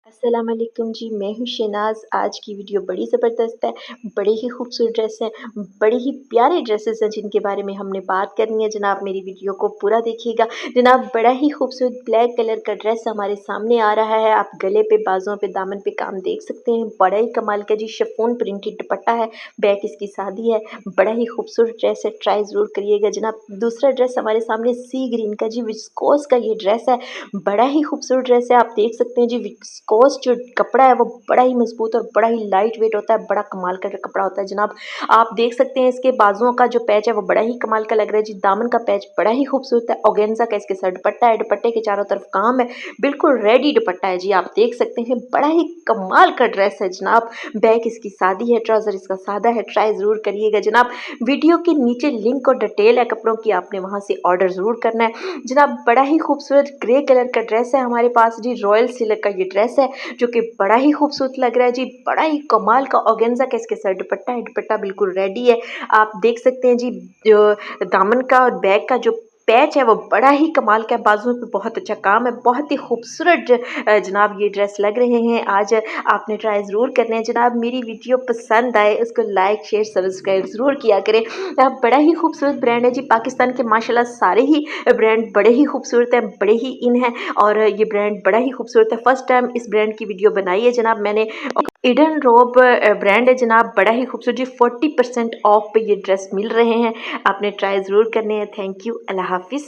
अस्सलाम वालेकुम जी, मैं हूँ शहनाज़। आज की वीडियो बड़ी ज़बरदस्त है, बड़े ही खूबसूरत ड्रेस हैं, बड़े ही प्यारे ड्रेसेस हैं जिनके बारे में हमने बात करनी है। जनाब मेरी वीडियो को पूरा देखिएगा। जनाब बड़ा ही खूबसूरत ब्लैक कलर का ड्रेस हमारे सामने आ रहा है। आप गले पे, बाजुओं पे, दामन पे काम देख सकते हैं। बड़ा ही कमाल का जी शिफॉन प्रिंटेड दुपट्टा है, बैक इसकी सादी है। बड़ा ही खूबसूरत ड्रेस है, ट्राई ज़रूर करिएगा। जनाब दूसरा ड्रेस हमारे सामने सी ग्रीन का जी विस्कोस का ये ड्रेस है, बड़ा ही खूबसूरत ड्रेस है। आप देख सकते हैं जी विस्कोस जो कपड़ा है वो बड़ा ही मजबूत और बड़ा ही लाइट वेट होता है, बड़ा कमाल का कपड़ा होता है जनाब। आप देख सकते हैं इसके बाजुओं का जो पैच है वो बड़ा ही कमाल का लग रहा है जी। दामन का पैच बड़ा ही खूबसूरत है। ऑर्गेन्जा का इसके साथ दुपट्टा है, दुपट्टे के चारों तरफ काम है, बिल्कुल रेडी दुपट्टा है जी। आप देख सकते हैं बड़ा ही कमाल का ड्रेस है जनाब। बैक इसकी सादी है, ट्राउजर इसका सादा है। ट्राई जरूर करिएगा जनाब। वीडियो के नीचे लिंक और डिटेल है कपड़ों की, आपने वहां से ऑर्डर जरूर करना है जनाब। बड़ा ही खूबसूरत ग्रे कलर का ड्रेस है हमारे पास जी। रॉयल सिल्क का ये ड्रेस है जो कि बड़ा ही खूबसूरत लग रहा है जी। बड़ा ही कमाल का ऑर्गेन्जा का इसके साथ दुपट्टा है, दुपट्टा बिल्कुल रेडी है। आप देख सकते हैं जी जो दामन का और बैक का जो पैच है वो बड़ा ही कमाल का है। बाजुओं पे बहुत अच्छा काम है, बहुत ही खूबसूरत जनाब ये ड्रेस लग रहे हैं। आज आपने ट्राई ज़रूर करने हैं जनाब। मेरी वीडियो पसंद आए उसको लाइक शेयर सब्सक्राइब ज़रूर किया करें। बड़ा ही खूबसूरत ब्रांड है जी। पाकिस्तान के माशाल्लाह सारे ही ब्रांड बड़े ही खूबसूरत हैं, बड़े ही इन हैं और ये ब्रांड बड़ा ही खूबसूरत है। फर्स्ट टाइम इस ब्रांड की वीडियो बनाई है जनाब मैंने। ईडन रोब ब्रांड है जनाब, बड़ा ही खूबसूरत जी। 40% ऑफ पे ये ड्रेस मिल रहे हैं, आपने ट्राई ज़रूर करने हैं। थैंक यू, अल्लाह हाफिज़।